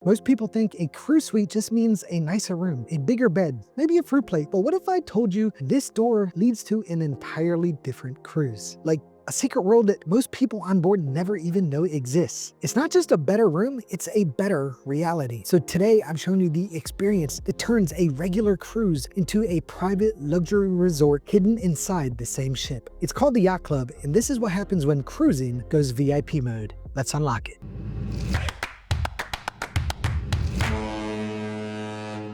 Most people think a cruise suite just means a nicer room, a bigger bed, maybe a fruit plate. But what if I told you this door leads to an entirely different cruise? Like a secret world that most people on board never even know exists. It's not just a better room, it's a better reality. So today I'm showing you the experience that turns a regular cruise into a private luxury resort hidden inside the same ship. It's called the Yacht Club, and this is what happens when cruising goes VIP mode. Let's unlock it.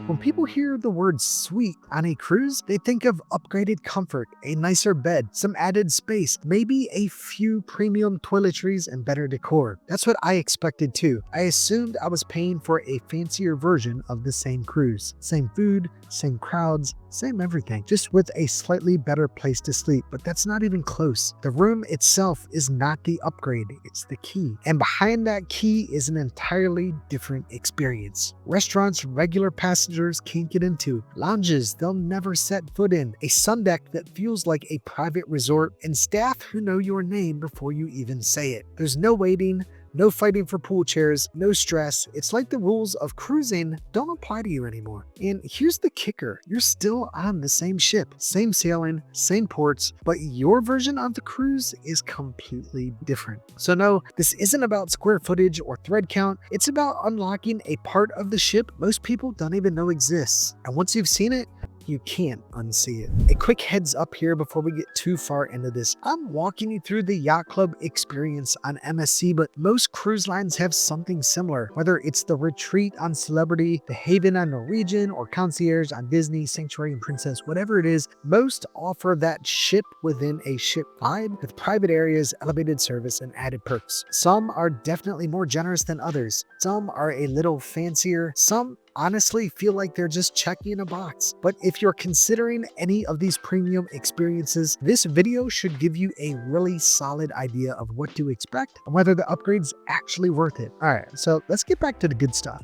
When people hear the word suite on a cruise, they think of upgraded comfort, a nicer bed, some added space, maybe a few premium toiletries and better decor. That's what I expected too. I assumed I was paying for a fancier version of the same cruise. Same food, same crowds, same everything, just with a slightly better place to sleep. But that's not even close. The room itself is not the upgrade, it's the key. And behind that key is an entirely different experience. Restaurants regular passengers can't get into, lounges they'll never set foot in, a sun deck that feels like a private resort, and staff who know your name before you even say it. There's no waiting, no fighting for pool chairs, no stress. It's like the rules of cruising don't apply to you anymore. And here's the kicker. You're still on the same ship, same sailing, same ports, but your version of the cruise is completely different. So no, this isn't about square footage or thread count. It's about unlocking a part of the ship most people don't even know exists. And once you've seen it, you can't unsee it. A quick heads up here before we get too far into this. I'm walking you through the Yacht Club experience on MSC, but most cruise lines have something similar. Whether it's the Retreat on Celebrity, the Haven on Norwegian, or Concierge on Disney, Sanctuary and Princess, whatever it is, most offer that ship within a ship vibe with private areas, elevated service, and added perks. Some are definitely more generous than others. Some are a little fancier. Some honestly feel like they're just checking a box. But if you're considering any of these premium experiences, this video should give you a really solid idea of what to expect and whether the upgrade's actually worth it. All right, so let's get back to the good stuff.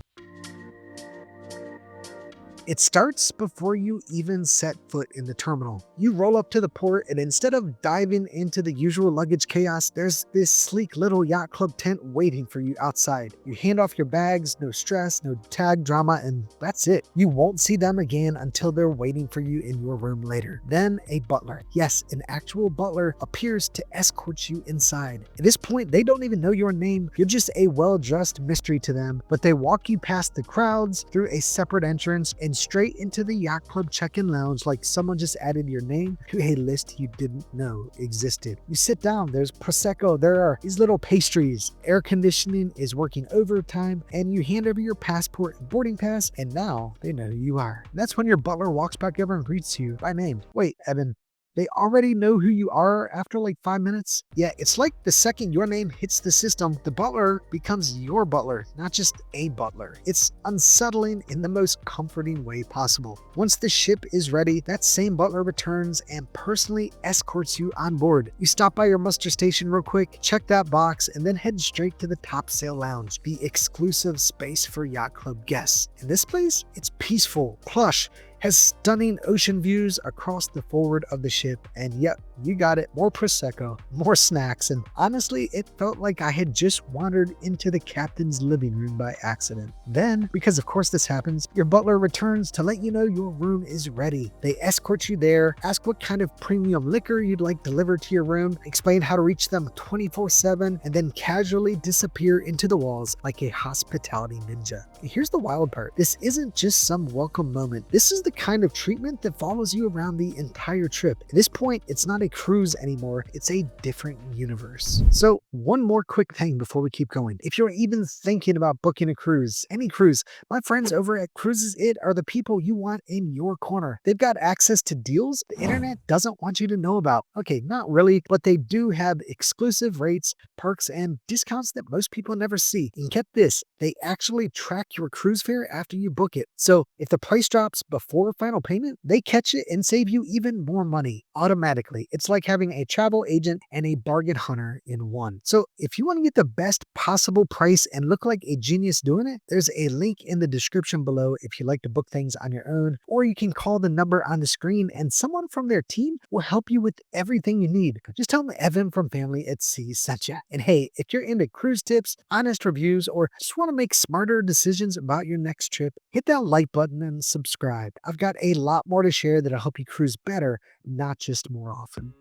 It starts before you even set foot in the terminal. You roll up to the port, and instead of diving into the usual luggage chaos, there's this sleek little Yacht Club tent waiting for you outside. You hand off your bags, no stress, no tag drama, and that's it. You won't see them again until they're waiting for you in your room later. Then a butler, yes, an actual butler, appears to escort you inside. At this point, they don't even know your name. You're just a well-dressed mystery to them, but they walk you past the crowds, through a separate entrance, and straight into the Yacht Club check-in lounge like someone just added your name to a list you didn't know existed. You sit down, there's Prosecco, there are these little pastries, air conditioning is working overtime, and you hand over your passport and boarding pass, and now they know who you are. That's when your butler walks back over and greets you by name. Wait, Evan, they already know who you are after like 5 minutes? Yeah, it's like the second your name hits the system, the butler becomes your butler, not just a butler. It's unsettling in the most comforting way possible. Once the ship is ready, that same butler returns and personally escorts you on board. You stop by your muster station real quick, check that box, and then head straight to the top sail lounge, the exclusive space for Yacht Club guests. In this place, it's peaceful, plush, has stunning ocean views across the forward of the ship, and yep, you got it, more Prosecco, more snacks, and honestly, it felt like I had just wandered into the captain's living room by accident. Then, because of course this happens, your butler returns to let you know your room is ready. They escort you there, ask what kind of premium liquor you'd like delivered to your room, explain how to reach them 24/7, and then casually disappear into the walls like a hospitality ninja. And here's the wild part. This isn't just some welcome moment. This is the kind of treatment that follows you around the entire trip. At this point, it's not a cruise anymore, it's a different universe. So one more quick thing before we keep going. If you're even thinking about booking a cruise, any cruise, my friends over at Cruises It are the people you want in your corner. They've got access to deals the internet doesn't want you to know about. Okay, not really, but they do have exclusive rates, perks, and discounts that most people never see. And get this, they actually track your cruise fare after you book it. So if the price drops before final payment, they catch it and save you even more money automatically It's like having a travel agent and a bargain hunter in one. So if you want to get the best possible price and look like a genius doing it, there's a link in the description below if you like to book things on your own, or you can call the number on the screen and someone from their team will help you with everything you need. Just tell them Evan from Family at Sea sent you. And hey, if you're into cruise tips, honest reviews, or just want to make smarter decisions about your next trip, hit that like button and subscribe. I've got a lot more to share that'll help you cruise better, not just more often.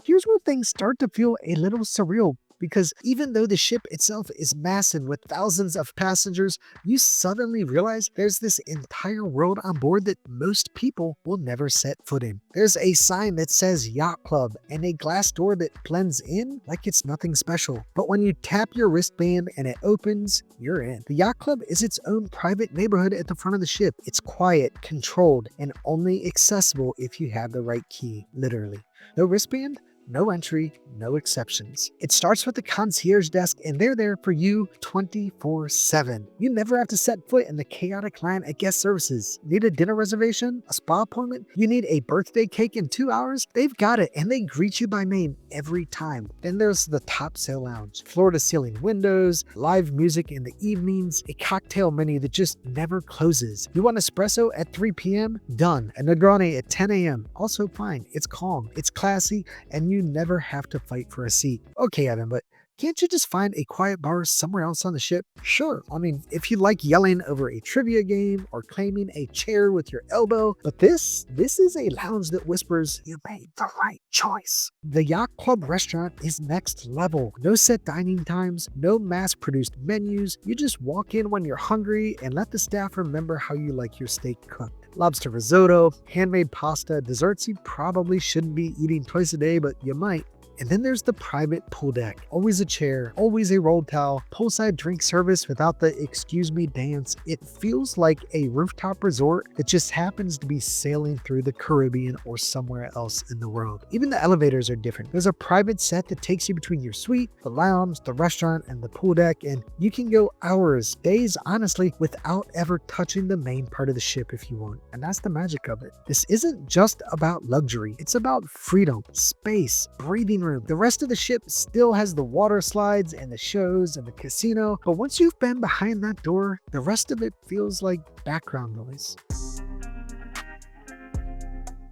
Here's where things start to feel a little surreal, because even though the ship itself is massive with thousands of passengers, you suddenly realize there's this entire world on board that most people will never set foot in. There's a sign that says Yacht Club and a glass door that blends in like it's nothing special. But when you tap your wristband and it opens, you're in. The Yacht Club is its own private neighborhood at the front of the ship. It's quiet, controlled, and only accessible if you have the right key, literally. No wristband? No entry, no exceptions. It starts with the concierge desk and they're there for you 24/7. You never have to set foot in the chaotic line at guest services. Need a dinner reservation? A spa appointment? You need a birthday cake in 2 hours? They've got it and they greet you by name every time. Then there's the top sail lounge. Floor to ceiling windows, live music in the evenings, a cocktail menu that just never closes. You want espresso at 3 p.m.? Done. A Negroni at 10 a.m. Also fine. It's calm, it's classy, and you never have to fight for a seat. Okay, Evan, but can't you just find a quiet bar somewhere else on the ship? Sure, I mean, if you like yelling over a trivia game or claiming a chair with your elbow, but this is a lounge that whispers, you made the right choice. The Yacht Club restaurant is next level. No set dining times, no mass-produced menus. You just walk in when you're hungry and let the staff remember how you like your steak cooked. Lobster risotto, handmade pasta, desserts you probably shouldn't be eating twice a day, but you might. And then there's the private pool deck. Always a chair, always a rolled towel, poolside drink service without the excuse me dance. It feels like a rooftop resort that just happens to be sailing through the Caribbean or somewhere else in the world. Even the elevators are different. There's a private set that takes you between your suite, the lounge, the restaurant, and the pool deck, and you can go hours, days, honestly, without ever touching the main part of the ship if you want. And that's the magic of it. This isn't just about luxury. It's about freedom, space, breathing room. The rest of the ship still has the water slides and the shows and the casino, but once you've been behind that door, the rest of it feels like background noise.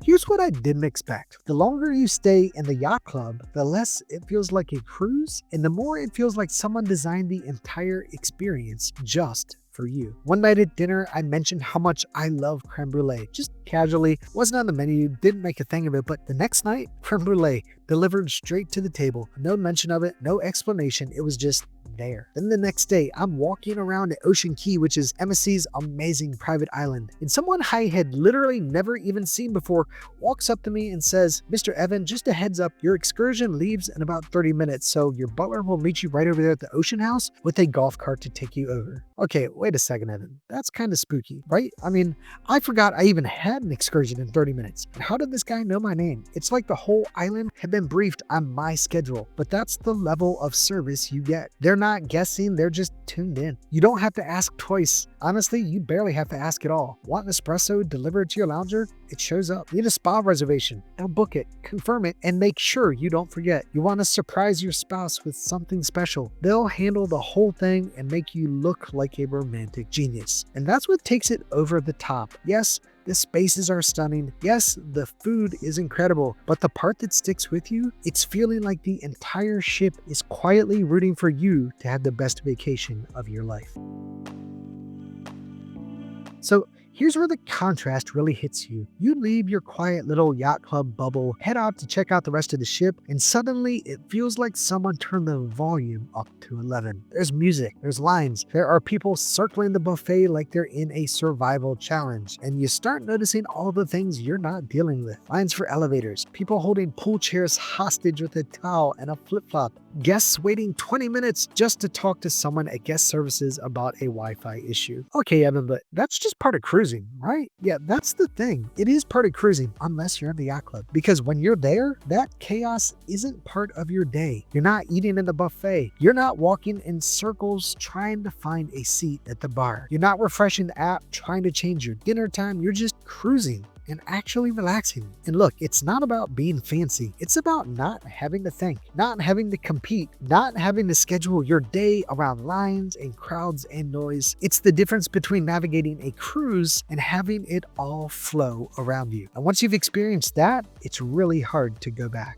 Here's what I didn't expect. The longer you stay in the Yacht Club, the less it feels like a cruise, and the more it feels like someone designed the entire experience just for you. One night at dinner, I mentioned how much I love creme brulee. Just casually, wasn't on the menu, didn't make a thing of it, but the next night, creme brulee delivered straight to the table. No mention of it, no explanation, it was just there. Then the next day, I'm walking around at Ocean Key, which is MSC's amazing private island, and someone I had literally never even seen before walks up to me and says, Mr. Evan, just a heads up, your excursion leaves in about 30 minutes, so your butler will meet you right over there at the Ocean House with a golf cart to take you over. Okay, wait a second, Evan. That's kind of spooky, right? I mean, I forgot I even had an excursion in 30 minutes. And how did this guy know my name? It's like the whole island had been briefed on my schedule, but that's the level of service you get. They're not guessing, they're just tuned in. You don't have to ask twice. Honestly, you barely have to ask at all. Want an espresso delivered to your lounger? It shows up. Need a spa reservation? They'll book it, confirm it, and make sure you don't forget. You want to surprise your spouse with something special? They'll handle the whole thing and make you look like a romantic genius. And that's what takes it over the top. Yes, the spaces are stunning. Yes, the food is incredible, but the part that sticks with you, it's feeling like the entire ship is quietly rooting for you to have the best vacation of your life. So here's where the contrast really hits you. You leave your quiet little Yacht Club bubble, head out to check out the rest of the ship, and suddenly it feels like someone turned the volume up to 11. There's music, there's lines, there are people circling the buffet like they're in a survival challenge, and you start noticing all the things you're not dealing with. Lines for elevators, people holding pool chairs hostage with a towel and a flip-flop, guests waiting 20 minutes just to talk to someone at guest services about a Wi-Fi issue. Okay, Evan, but that's just part of cruising, right? Yeah, that's the thing. It is part of cruising, unless you're in the Yacht Club. Because when you're there, that chaos isn't part of your day. You're not eating in the buffet. You're not walking in circles trying to find a seat at the bar. You're not refreshing the app, trying to change your dinner time. You're just cruising. and actually relaxing. And look, it's not about being fancy. It's about not having to think, not having to compete, not having to schedule your day around lines and crowds and noise. It's the difference between navigating a cruise and having it all flow around you. And once you've experienced that, it's really hard to go back.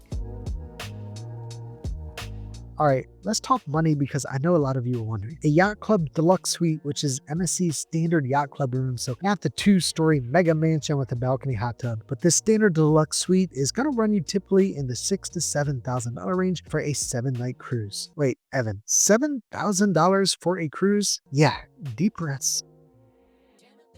All right, let's talk money because I know a lot of you are wondering. A Yacht Club Deluxe Suite, which is MSC's standard Yacht Club room, so not the 2-story mega mansion with a balcony hot tub, but this standard Deluxe Suite is going to run you typically in the $6,000 to $7,000 range for a 7-night cruise. Wait, Evan, $7,000 for a cruise? Yeah, deep breaths.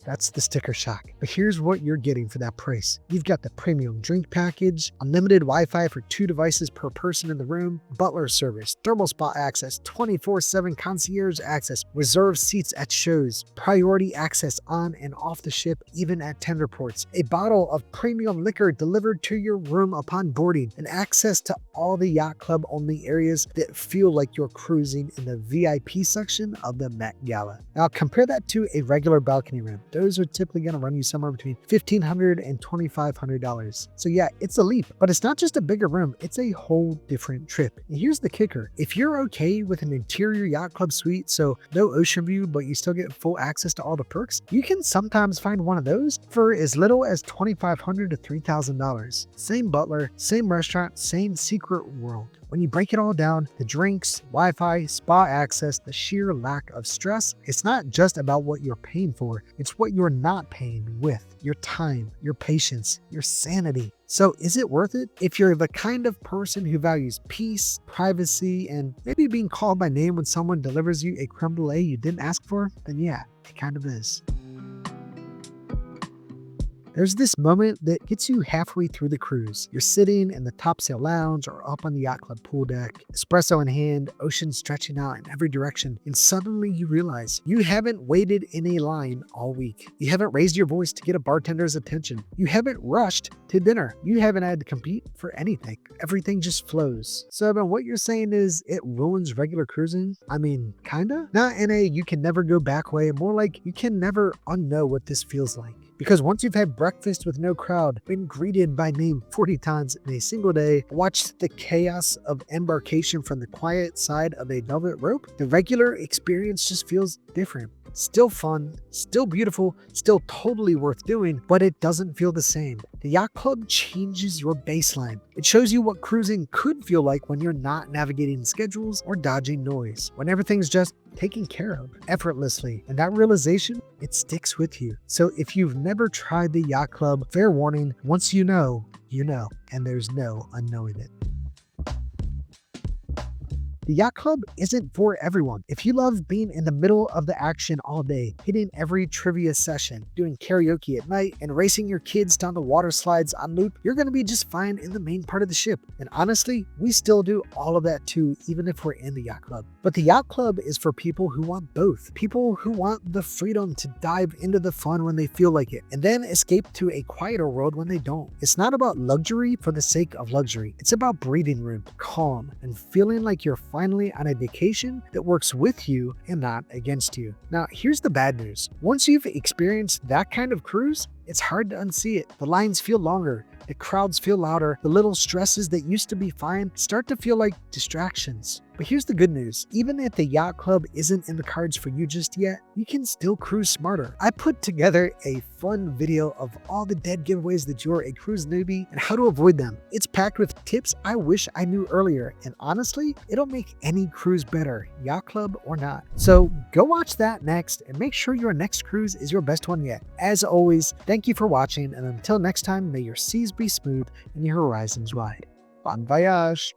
That's the sticker shock. But here's what you're getting for that price. You've got the premium drink package, unlimited Wi-Fi for 2 devices per person in the room, butler service, thermal spa access, 24/7 concierge access, reserved seats at shows, priority access on and off the ship, even at tender ports, a bottle of premium liquor delivered to your room upon boarding, and access to all the Yacht Club only areas that feel like you're cruising in the VIP section of the Met Gala. Now compare that to a regular balcony room. Those are typically going to run you somewhere between $1,500 and $2,500. So yeah, it's a leap, but it's not just a bigger room, it's a whole different trip. And here's the kicker. If you're okay with an interior Yacht Club suite, so no ocean view, but you still get full access to all the perks, you can sometimes find one of those for as little as $2,500 to $3,000. Same butler, same restaurant, same secret world. When you break it all down, the drinks, Wi-Fi, spa access, the sheer lack of stress, it's not just about what you're paying for, it's what you're not paying with. Your time, your patience, your sanity. So is it worth it? If you're the kind of person who values peace, privacy, and maybe being called by name when someone delivers you a creme brulee you didn't ask for, then yeah, it kind of is. There's this moment that gets you halfway through the cruise. You're sitting in the topsail lounge or up on the Yacht Club pool deck, espresso in hand, ocean stretching out in every direction, and suddenly you realize you haven't waited in a line all week. You haven't raised your voice to get a bartender's attention. You haven't rushed to dinner. You haven't had to compete for anything. Everything just flows. So, Evan, what you're saying is it ruins regular cruising? I mean, kinda? Not in a you can never go back way, more like you can never unknow what this feels like. Because once you've had breakfast with no crowd, been greeted by name 40 times in a single day, watched the chaos of embarkation from the quiet side of a velvet rope, the regular experience just feels different. Still fun, still beautiful, still totally worth doing, but it doesn't feel the same. The Yacht Club changes your baseline. It shows you what cruising could feel like when you're not navigating schedules or dodging noise, when everything's just taken care of effortlessly. And that realization, it sticks with you. So if you've never tried the Yacht Club, fair warning, once you know, and there's no unknowing it. The Yacht Club isn't for everyone. If you love being in the middle of the action all day, hitting every trivia session, doing karaoke at night, and racing your kids down the water slides on loop, you're going to be just fine in the main part of the ship. And honestly, we still do all of that too, even if we're in the Yacht Club. But the Yacht Club is for people who want both. People who want the freedom to dive into the fun when they feel like it, and then escape to a quieter world when they don't. It's not about luxury for the sake of luxury. It's about breathing room, calm, and feeling like you're finally on a vacation that works with you and not against you. Now, here's the bad news. Once you've experienced that kind of cruise, it's hard to unsee it. The lines feel longer, the crowds feel louder, the little stresses that used to be fine start to feel like distractions. But here's the good news. Even if the Yacht Club isn't in the cards for you just yet, you can still cruise smarter. I put together a fun video of all the dead giveaways that you're a cruise newbie and how to avoid them. It's packed with tips I wish I knew earlier, and honestly, it'll make any cruise better, Yacht Club or not. So go watch that next and make sure your next cruise is your best one yet. As always, thank you for watching, and until next time, may your seas be smooth and your horizons wide. Bon voyage!